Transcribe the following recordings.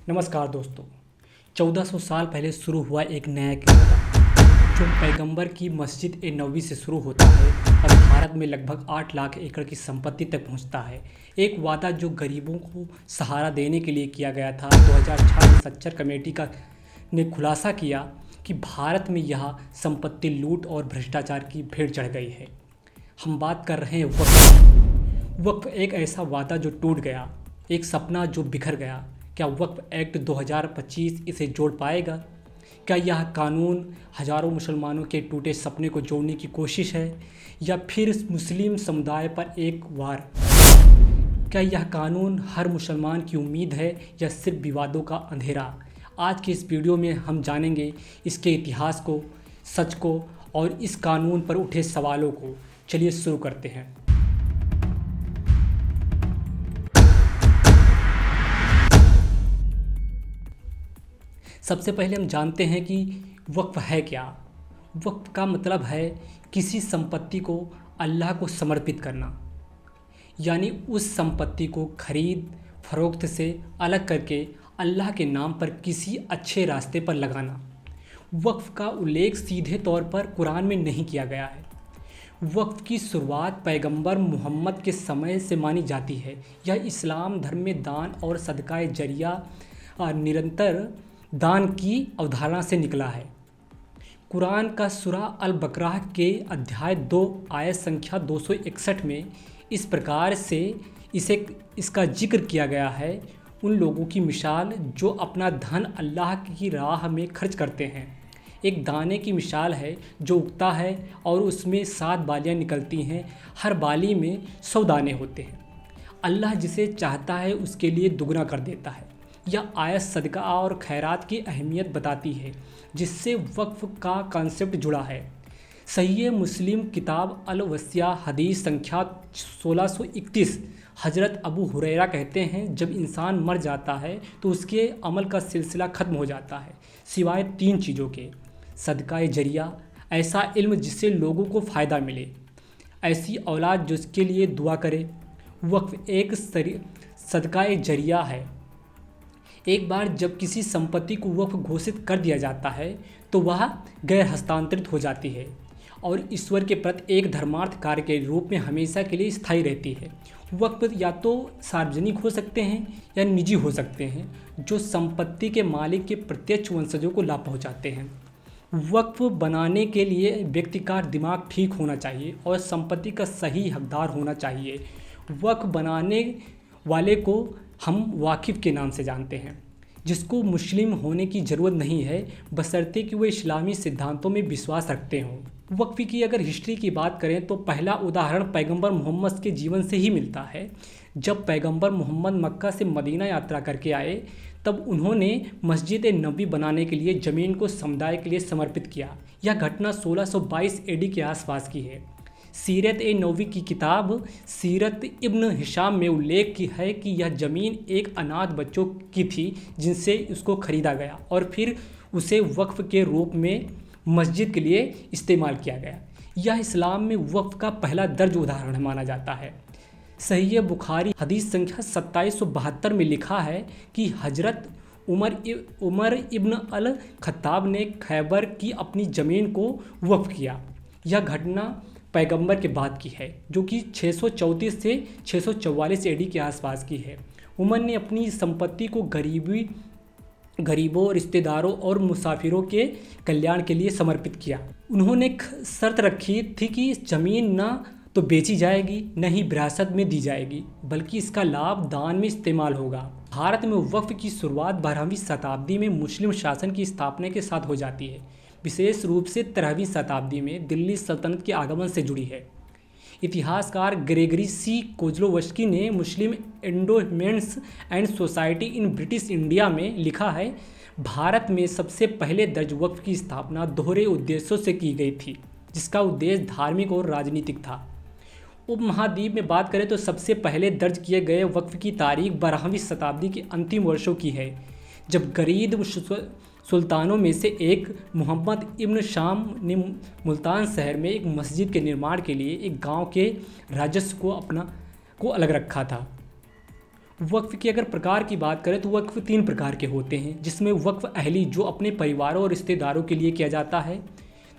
नमस्कार दोस्तों। 1400 साल पहले शुरू हुआ एक नया किस्सा जो पैगंबर की मस्जिद ए नबवी से शुरू होता है और भारत में लगभग 8 लाख एकड़ की संपत्ति तक पहुंचता है। एक वादा जो गरीबों को सहारा देने के लिए किया गया था। 2006 में सच्चर कमेटी का ने खुलासा किया कि भारत में यह संपत्ति लूट और भ्रष्टाचार की भेंट चढ़ गई है। हम बात कर रहे हैं वक्फ एक ऐसा वादा जो टूट गया, एक सपना जो बिखर गया। क्या वक्फ एक्ट 2025 इसे जोड़ पाएगा? क्या यह कानून हजारों मुसलमानों के टूटे सपने को जोड़ने की कोशिश है या फिर मुस्लिम समुदाय पर एक वार? क्या यह कानून हर मुसलमान की उम्मीद है या सिर्फ विवादों का अंधेरा? आज के इस वीडियो में हम जानेंगे इसके इतिहास को, सच को और इस कानून पर उठे सवालों को। चलिए शुरू करते हैं। सबसे पहले हम जानते हैं कि वक्फ है क्या। वक्फ का मतलब है किसी संपत्ति को अल्लाह को समर्पित करना, यानी उस संपत्ति को खरीद फरोख्त से अलग करके अल्लाह के नाम पर किसी अच्छे रास्ते पर लगाना। वक्फ का उल्लेख सीधे तौर पर कुरान में नहीं किया गया है। वक्फ की शुरुआत पैगंबर मोहम्मद के समय से मानी जाती है। यह इस्लाम धर्म में दान और सदकाए जरिया निरंतर दान की अवधारणा से निकला है। कुरान का सूरा अल बकरा के अध्याय 2 आयत संख्या 261 में इस प्रकार से इसका जिक्र किया गया है। उन लोगों की मिसाल जो अपना धन अल्लाह की राह में खर्च करते हैं। एक दाने की मिसाल है जो उगता है और उसमें 7 बालियां निकलती हैं। हर बाली में 100 दाने होते हैं। अल्लाह जिसे चाहता है उसके लिए दुगना कर देता है। यह आयत सदका और खैरात की अहमियत बताती है, जिससे वक्फ का कॉन्सेप्ट जुड़ा है। सही मुस्लिम किताब अल वसिया हदीस संख्या 1631 हज़रत अबू हुरैरा कहते हैं, जब इंसान मर जाता है तो उसके अमल का सिलसिला ख़त्म हो जाता है सिवाय 3 चीज़ों के। सदकाए जरिया, ऐसा इल्म जिससे लोगों को फ़ायदा मिले, ऐसी औलाद जिसके लिए दुआ करे। वक्फ एक सदकाए जरिया है। एक बार जब किसी संपत्ति को वक्फ घोषित कर दिया जाता है तो वह गैर हस्तांतरित हो जाती है और ईश्वर के प्रति एक धर्मार्थ कार्य के रूप में हमेशा के लिए स्थायी रहती है। वक्फ या तो सार्वजनिक हो सकते हैं या निजी हो सकते हैं, जो संपत्ति के मालिक के प्रत्यक्ष वंशजों को लाभ पहुंचाते हैं। वक्फ बनाने के लिए व्यक्ति का दिमाग ठीक होना चाहिए और संपत्ति का सही हकदार होना चाहिए। वक्फ बनाने वाले को हम वाकिफ़ के नाम से जानते हैं, जिसको मुस्लिम होने की ज़रूरत नहीं है, बशर्ते कि वो इस्लामी सिद्धांतों में विश्वास रखते हों। वक्फ की अगर हिस्ट्री की बात करें तो पहला उदाहरण पैगंबर मोहम्मद के जीवन से ही मिलता है। जब पैगंबर मोहम्मद मक्का से मदीना यात्रा करके आए तब उन्होंने मस्जिद नबवी बनाने के लिए ज़मीन को समुदाय के लिए समर्पित किया। यह घटना 1622 AD के आसपास की है। सीरत ए नबवी की किताब सीरत इब्न हिशाम में उल्लेख की है कि यह ज़मीन एक अनाथ बच्चों की थी जिनसे उसको ख़रीदा गया और फिर उसे वक्फ के रूप में मस्जिद के लिए इस्तेमाल किया गया। यह इस्लाम में वक्फ का पहला दर्ज उदाहरण माना जाता है। सही बुखारी हदीस संख्या 2772 में लिखा है कि हजरत उमर इब्न अल खत्ताब ने खैबर की अपनी ज़मीन को वक्फ किया। यह घटना पैगंबर के बाद की है, जो कि 634 से 644 AD के आसपास की है। उमर ने अपनी संपत्ति को गरीबों, रिश्तेदारों और मुसाफिरों के कल्याण के लिए समर्पित किया। उन्होंने एक शर्त रखी थी कि ज़मीन न तो बेची जाएगी, न ही विरासत में दी जाएगी, बल्कि इसका लाभ दान में इस्तेमाल होगा। भारत में वक्फ की शुरुआत 12वीं शताब्दी में मुस्लिम शासन की स्थापना के साथ हो जाती है। विशेष रूप से 13वीं शताब्दी में दिल्ली सल्तनत के आगमन से जुड़ी है। इतिहासकार ग्रेगरी सी कोजलोवस्की ने Muslim endowments and society in British India में लिखा है, भारत में सबसे पहले दर्ज वक्फ की स्थापना दोहरे उद्देश्यों से की गई थी, जिसका उद्देश्य धार्मिक और राजनीतिक था। उपमहाद्वीप में बात करें तो सबसे पहले दर्ज किए गए वक्फ की तारीख 12वीं शताब्दी के अंतिम वर्षों की है, जब गरीब सुल्तानों में से एक मोहम्मद इब्न शाम ने मुल्तान शहर में एक मस्जिद के निर्माण के लिए एक गांव के राजस्व को अलग रखा था। वक्फ़ के अगर प्रकार की बात करें तो वक्फ़ 3 प्रकार के होते हैं, जिसमें वक्फ़ अहली जो अपने परिवारों और रिश्तेदारों के लिए किया जाता है।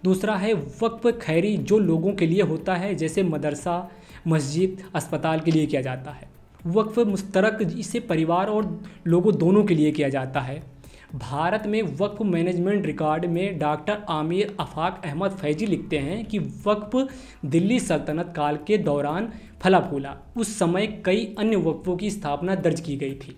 दूसरा है वक्फ़ खैरी जो लोगों के लिए होता है, जैसे मदरसा, मस्जिद, अस्पताल के लिए किया जाता है। वक्फ़ मुश्तरक इसे परिवार और लोगों दोनों के लिए किया जाता है। भारत में वक्फ़ मैनेजमेंट रिकॉर्ड में डॉक्टर आमिर आफाक अहमद फैजी लिखते हैं कि वक्फ़ दिल्ली सल्तनत काल के दौरान फला फूला। उस समय कई अन्य वक्फ़ों की स्थापना दर्ज की गई थी।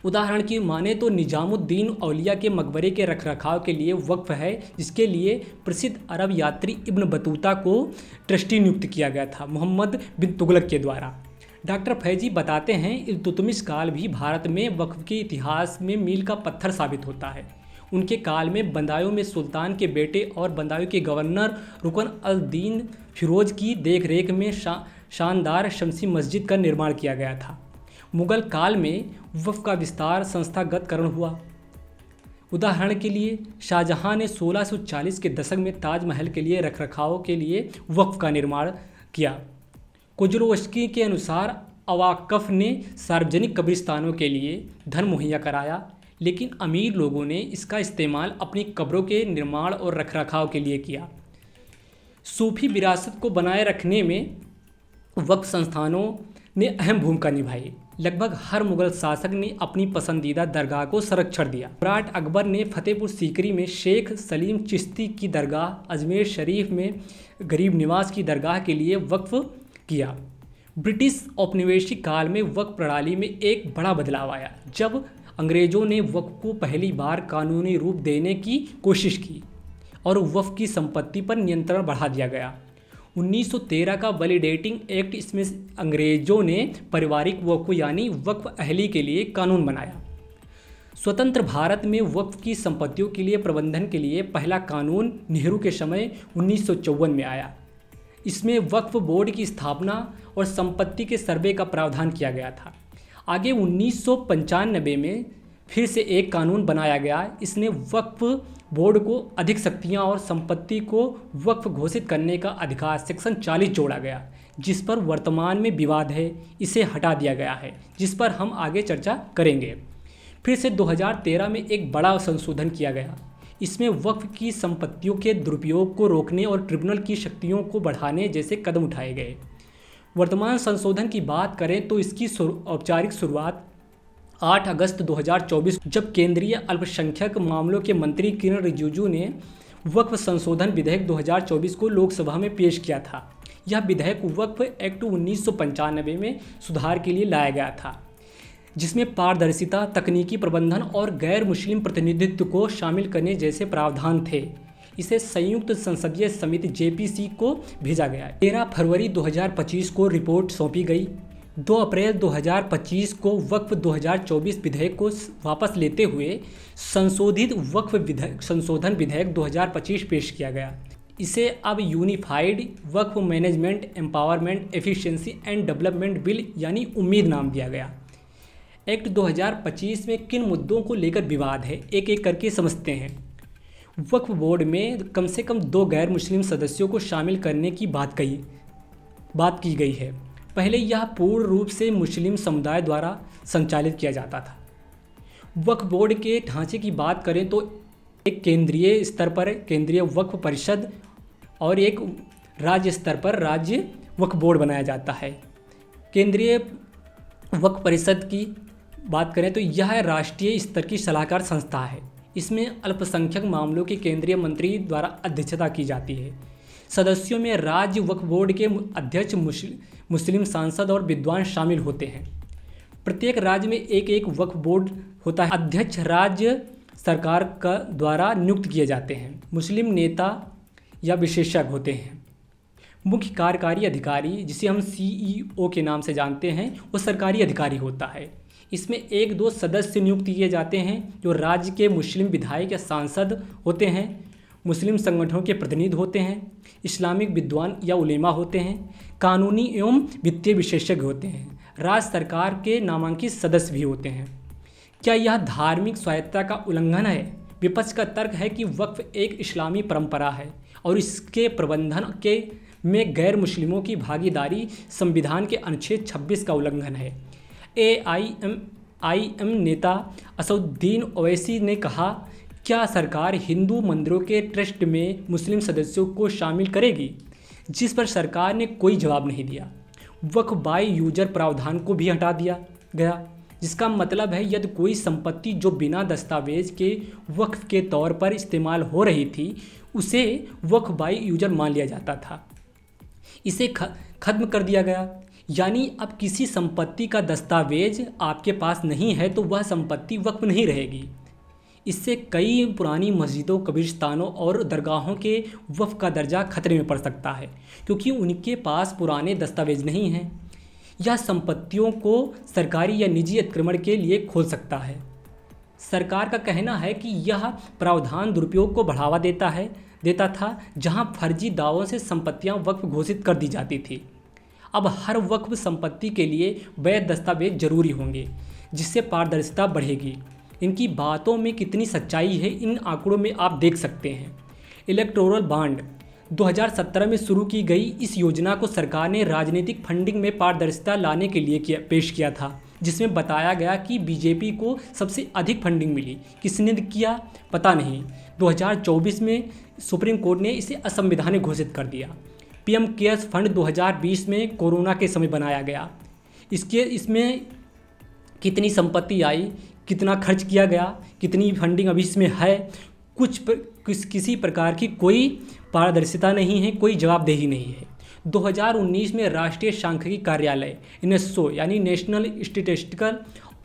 उदाहरण की माने तो निजामुद्दीन औलिया के मकबरे के रखरखाव के लिए वक्फ़ है, जिसके लिए प्रसिद्ध अरब यात्री इब्न बतूता को ट्रस्टी नियुक्त किया गया था मोहम्मद बिन तुगलक के द्वारा। डॉक्टर फैजी बताते हैं इल्तुतमिश काल भी भारत में वक्फ़ के इतिहास में मील का पत्थर साबित होता है। उनके काल में बंदायूं में सुल्तान के बेटे और बंदायूं के गवर्नर रुकन अल दीन फिरोज की देखरेख में शानदार शमसी मस्जिद का निर्माण किया गया था। मुग़ल काल में वक्फ़ का विस्तार संस्थागतकरण हुआ। उदाहरण के लिए शाहजहां ने 1640 के दशक में ताजमहल के लिए रखरखाव के लिए वक्फ़ का निर्माण किया। कोजरोवस्की के अनुसार अवाकफ ने सार्वजनिक कब्रिस्तानों के लिए धन मुहैया कराया, लेकिन अमीर लोगों ने इसका इस्तेमाल अपनी कब्रों के निर्माण और रखरखाव के लिए किया। सूफी विरासत को बनाए रखने में वक्फ संस्थानों ने अहम भूमिका निभाई। लगभग हर मुग़ल शासक ने अपनी पसंदीदा दरगाह को संरक्षण दिया। सम्राट अकबर ने फतेहपुर सीकरी में शेख सलीम चिश्ती की दरगाह, अजमेर शरीफ में गरीब निवास की दरगाह के लिए वक्फ किया। ब्रिटिश औपनिवेशिक काल में वक्फ प्रणाली में एक बड़ा बदलाव आया, जब अंग्रेज़ों ने वक्फ को पहली बार कानूनी रूप देने की कोशिश की और वक्फ की संपत्ति पर नियंत्रण बढ़ा दिया गया। 1913 का वैलिडेटिंग एक्ट, इसमें अंग्रेज़ों ने पारिवारिक वक्फ यानी वक्फ अहली के लिए कानून बनाया। स्वतंत्र भारत में वक्फ की संपत्तियों के लिए प्रबंधन के लिए पहला कानून नेहरू के समय 1954 में आया। इसमें वक्फ बोर्ड की स्थापना और संपत्ति के सर्वे का प्रावधान किया गया था। आगे 1995 में फिर से एक कानून बनाया गया। इसने वक्फ बोर्ड को अधिक शक्तियां और संपत्ति को वक्फ घोषित करने का अधिकार सेक्शन 40 जोड़ा गया, जिस पर वर्तमान में विवाद है। इसे हटा दिया गया है, जिस पर हम आगे चर्चा करेंगे। फिर से 2013 में एक बड़ा संशोधन किया गया। इसमें वक्फ की संपत्तियों के दुरुपयोग को रोकने और ट्रिब्यूनल की शक्तियों को बढ़ाने जैसे कदम उठाए गए। वर्तमान संशोधन की बात करें तो इसकी औपचारिक शुरुआत 8 अगस्त 2024 जब केंद्रीय अल्पसंख्यक मामलों के मंत्री किरण रिजिजू ने वक्फ संशोधन विधेयक 2024 को लोकसभा में पेश किया था। यह विधेयक वक्फ एक्ट 1995 में सुधार के लिए लाया गया था, जिसमें पारदर्शिता, तकनीकी प्रबंधन और गैर मुस्लिम प्रतिनिधित्व को शामिल करने जैसे प्रावधान थे। इसे संयुक्त संसदीय समिति JPC को भेजा गया। 13 फरवरी 2025 को रिपोर्ट सौंपी गई। 2 अप्रैल 2025 को वक्फ 2024 विधेयक को वापस लेते हुए संशोधित वक्फ संशोधन विधेयक 2025 पेश किया गया। इसे अब unified Waqf management empowerment efficiency and development bill यानी उम्मीद नाम दिया गया। एक्ट 2025 में किन मुद्दों को लेकर विवाद है, एक एक करके समझते हैं। वक्फ बोर्ड में कम से कम 2 गैर मुस्लिम सदस्यों को शामिल करने की बात की गई है। पहले यह पूर्ण रूप से मुस्लिम समुदाय द्वारा संचालित किया जाता था। वक्फ बोर्ड के ढांचे की बात करें तो एक केंद्रीय स्तर पर केंद्रीय वक्फ परिषद और एक राज्य स्तर पर राज्य वक्फ बोर्ड बनाया जाता है। केंद्रीय वक्फ परिषद की बात करें तो यह राष्ट्रीय स्तर की सलाहकार संस्था है। इसमें अल्पसंख्यक मामलों के केंद्रीय मंत्री द्वारा अध्यक्षता की जाती है। सदस्यों में राज्य वक्फ बोर्ड के अध्यक्ष, मुस्लिम सांसद और विद्वान शामिल होते हैं। प्रत्येक राज्य में एक एक वक्फ बोर्ड होता है। अध्यक्ष राज्य सरकार का द्वारा नियुक्त किए जाते हैं। मुस्लिम नेता या विशेषज्ञ होते हैं। मुख्य कार्यकारी अधिकारी, जिसे हम CEO के नाम से जानते हैं, वो सरकारी अधिकारी होता है। इसमें 1-2 सदस्य नियुक्त किए जाते हैं जो राज्य के मुस्लिम विधायक या सांसद होते हैं, मुस्लिम संगठनों के प्रतिनिधि होते हैं, इस्लामिक विद्वान या उलेमा होते हैं, कानूनी एवं वित्तीय विशेषज्ञ होते हैं, राज्य सरकार के नामांकित सदस्य भी होते हैं। क्या यह धार्मिक स्वायत्तता का उल्लंघन है? विपक्ष का तर्क है कि वक्फ एक इस्लामी परंपरा है और इसके प्रबंधन में गैर मुस्लिमों की भागीदारी संविधान के अनुच्छेद 26 का उल्लंघन है। AIM नेता असदुद्दीन ओवैसी ने कहा, क्या सरकार हिंदू मंदिरों के ट्रस्ट में मुस्लिम सदस्यों को शामिल करेगी? जिस पर सरकार ने कोई जवाब नहीं दिया। वक्फ बाय यूजर प्रावधान को भी हटा दिया गया, जिसका मतलब है यदि कोई संपत्ति जो बिना दस्तावेज के वक्फ के तौर पर इस्तेमाल हो रही थी उसे वक्फ बाय यूजर मान लिया जाता था। इसे खत्म कर दिया गया। यानी अब किसी संपत्ति का दस्तावेज आपके पास नहीं है तो वह संपत्ति वक्फ नहीं रहेगी। इससे कई पुरानी मस्जिदों, कब्रिस्तानों और दरगाहों के वक्फ का दर्जा खतरे में पड़ सकता है, क्योंकि उनके पास पुराने दस्तावेज नहीं हैं। यह संपत्तियों को सरकारी या निजी अतिक्रमण के लिए खोल सकता है। सरकार का कहना है कि यह प्रावधान दुरुपयोग को बढ़ावा देता था, जहां फर्जी दावों से संपत्तियां वक्फ घोषित कर दी जाती थी। अब हर वक्फ संपत्ति के लिए वैध दस्तावेज जरूरी होंगे, जिससे पारदर्शिता बढ़ेगी। इनकी बातों में कितनी सच्चाई है इन आंकड़ों में आप देख सकते हैं। इलेक्टोरल बॉन्ड 2017 में शुरू की गई इस योजना को सरकार ने राजनीतिक फंडिंग में पारदर्शिता लाने के लिए पेश किया था, जिसमें बताया गया कि बीजेपी को सबसे अधिक फंडिंग मिली। किसने किया पता नहीं। 2024 में सुप्रीम कोर्ट ने इसे असंवैधानिक घोषित कर दिया। पीएम केयर्स फंड 2020 में कोरोना के समय बनाया गया। इसमें कितनी संपत्ति आई, कितना खर्च किया गया, कितनी फंडिंग अभी इसमें है, किसी प्रकार की कोई पारदर्शिता नहीं है, कोई जवाबदेही नहीं है। 2019 में राष्ट्रीय सांख्यिकी कार्यालय NSO यानी नेशनल स्टैटिस्टिकल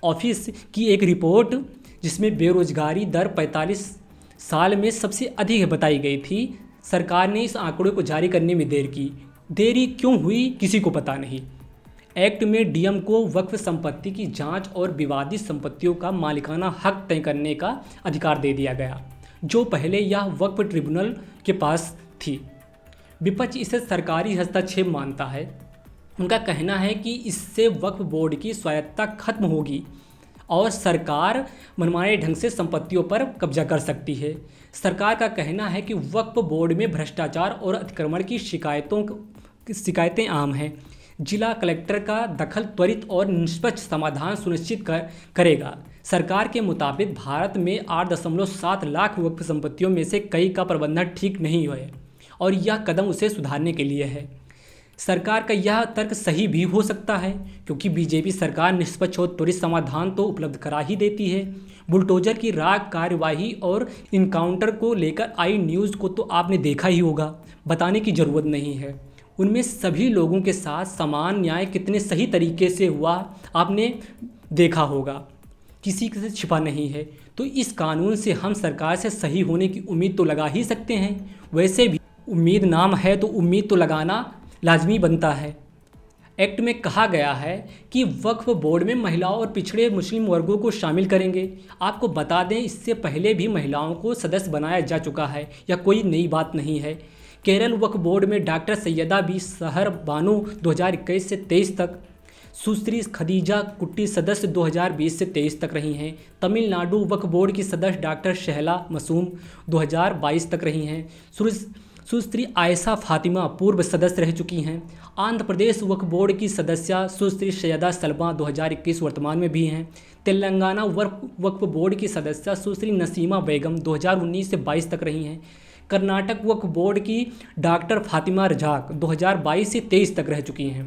ऑफिस की एक रिपोर्ट, जिसमें बेरोजगारी दर 45 साल में सबसे अधिक बताई गई थी, सरकार ने इस आंकड़े को जारी करने में देरी क्यों हुई किसी को पता नहीं। एक्ट में डीएम को वक्फ संपत्ति की जांच और विवादित संपत्तियों का मालिकाना हक तय करने का अधिकार दे दिया गया, जो पहले यह वक्फ ट्रिब्यूनल के पास थी। विपक्ष इसे सरकारी हस्तक्षेप मानता है। उनका कहना है कि इससे वक्फ बोर्ड की स्वायत्तता खत्म होगी और सरकार मनमाने ढंग से संपत्तियों पर कब्जा कर सकती है। सरकार का कहना है कि वक्फ बोर्ड में भ्रष्टाचार और अतिक्रमण की शिकायतें आम हैं। जिला कलेक्टर का दखल त्वरित और निष्पक्ष समाधान सुनिश्चित करेगा। सरकार के मुताबिक भारत में 8.7 लाख वक्फ संपत्तियों में से कई का प्रबंधन ठीक नहीं है और यह कदम उसे सुधारने के लिए है। सरकार का यह तर्क सही भी हो सकता है, क्योंकि बीजेपी सरकार निष्पक्ष और त्वरित समाधान तो उपलब्ध करा ही देती है। बुलडोजर की राग कार्यवाही और इनकाउंटर को लेकर आई न्यूज़ को तो आपने देखा ही होगा, बताने की ज़रूरत नहीं है। उनमें सभी लोगों के साथ समान न्याय कितने सही तरीके से हुआ आपने देखा होगा, किसी से छिपा नहीं है। तो इस कानून से हम सरकार से सही होने की उम्मीद तो लगा ही सकते हैं। वैसे भी उम्मीद नाम है तो उम्मीद तो लगाना लाजमी बनता है। एक्ट में कहा गया है कि वक्फ बोर्ड में महिलाओं और पिछड़े मुस्लिम वर्गों को शामिल करेंगे। आपको बता दें, इससे पहले भी महिलाओं को सदस्य बनाया जा चुका है, यह कोई नई बात नहीं है। केरल वक्फ बोर्ड में डॉक्टर सैयदा बी सहर बानो 2021 से 23 तक, सुश्री खदीजा कुट्टी सदस्य 2020 से 23 तक रही हैं। तमिलनाडु वक्फ बोर्ड की सदस्य डॉक्टर शहला मसूम 2022 तक रही हैं। सुश्री आयशा फातिमा पूर्व सदस्य रह चुकी हैं। आंध्र प्रदेश वक्फ बोर्ड की सदस्य सुश्री सैयदा सलमा 2021 वर्तमान में भी हैं। तेलंगाना वक्फ बोर्ड की सदस्य सुश्री नसीमा बेगम 2019 से 22 तक रही हैं। कर्नाटक वक्फ बोर्ड की डॉक्टर फातिमा रजाक 2022 से 23 तक रह चुकी हैं।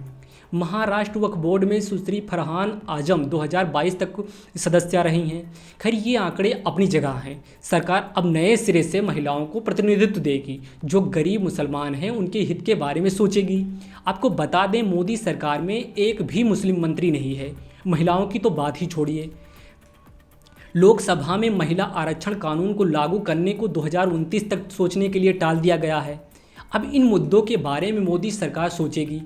महाराष्ट्र वक्फ बोर्ड में सुश्री फरहान आजम 2022 तक सदस्य रही हैं। खैर, ये आंकड़े अपनी जगह हैं। सरकार अब नए सिरे से महिलाओं को प्रतिनिधित्व देगी, जो गरीब मुसलमान हैं उनके हित के बारे में सोचेगी। आपको बता दें, मोदी सरकार में एक भी मुस्लिम मंत्री नहीं है। महिलाओं की तो बात ही छोड़िए। लोकसभा में महिला आरक्षण कानून को लागू करने को 2029 तक सोचने के लिए टाल दिया गया है। अब इन मुद्दों के बारे में मोदी सरकार सोचेगी।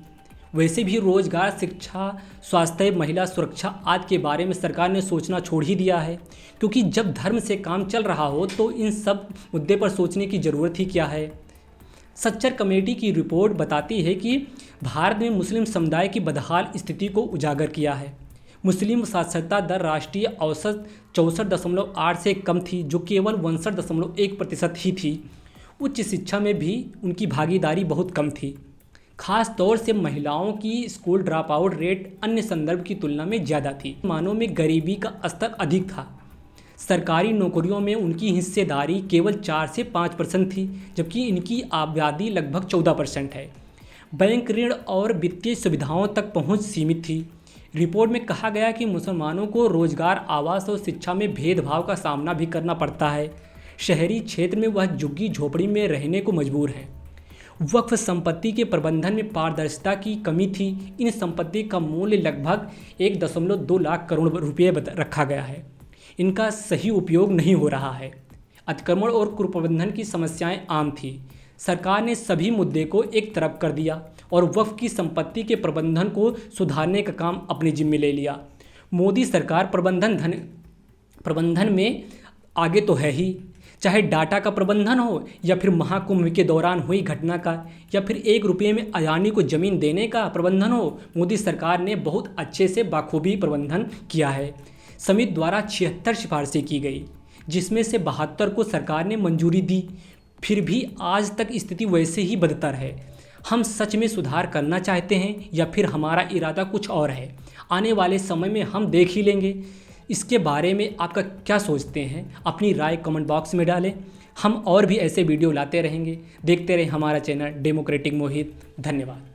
वैसे भी रोजगार, शिक्षा, स्वास्थ्य, महिला सुरक्षा आदि के बारे में सरकार ने सोचना छोड़ ही दिया है, क्योंकि जब धर्म से काम चल रहा हो तो इन सब मुद्दे पर सोचने की ज़रूरत ही क्या है। सच्चर कमेटी की रिपोर्ट बताती है कि भारत में मुस्लिम समुदाय की बदहाल स्थिति को उजागर किया है। मुस्लिम साक्षरता दर राष्ट्रीय औसत 64.8 से कम थी, जो केवल 62.1% ही थी। उच्च शिक्षा में भी उनकी भागीदारी बहुत कम थी। खास तौर से महिलाओं की स्कूल ड्रॉप आउट रेट अन्य संदर्भ की तुलना में ज़्यादा थी। मानों में गरीबी का स्तर अधिक था। सरकारी नौकरियों में उनकी हिस्सेदारी केवल 4 से 5% थी, जबकि इनकी आबादी लगभग 14% है। बैंक ऋण और वित्तीय सुविधाओं तक पहुंच सीमित थी। रिपोर्ट में कहा गया कि मुसलमानों को रोजगार, आवास और शिक्षा में भेदभाव का सामना भी करना पड़ता है। शहरी क्षेत्र में वह झुग्गी झोपड़ी में रहने को मजबूर हैं। वक्फ संपत्ति के प्रबंधन में पारदर्शिता की कमी थी। इन संपत्ति का मूल्य लगभग 1.2 लाख करोड़ रुपये रखा गया है। इनका सही उपयोग नहीं हो रहा है। अतिक्रमण और कुप्रबंधन की समस्याएं आम थी। सरकार ने सभी मुद्दे को एक तरफ कर दिया और वक्फ की संपत्ति के प्रबंधन को सुधारने का काम अपने जिम्मे ले लिया। मोदी सरकार प्रबंधन में आगे तो है ही, चाहे डाटा का प्रबंधन हो या फिर महाकुंभ के दौरान हुई घटना का, या फिर 1 रुपये में अदानी को ज़मीन देने का प्रबंधन हो। मोदी सरकार ने बहुत अच्छे से बाखूबी प्रबंधन किया है। समिति द्वारा 76 सिफारिशें की गई, जिसमें से 72 को सरकार ने मंजूरी दी। फिर भी आज तक स्थिति वैसे ही बदतर है। हम सच में सुधार करना चाहते हैं या फिर हमारा इरादा कुछ और है? आने वाले समय में हम देख ही लेंगे। इसके बारे में आपका क्या सोचते हैं? अपनी राय कमेंट बॉक्स में डालें। हम और भी ऐसे वीडियो लाते रहेंगे। देखते रहें हमारा चैनल डेमोक्रेटिक मोहित। धन्यवाद।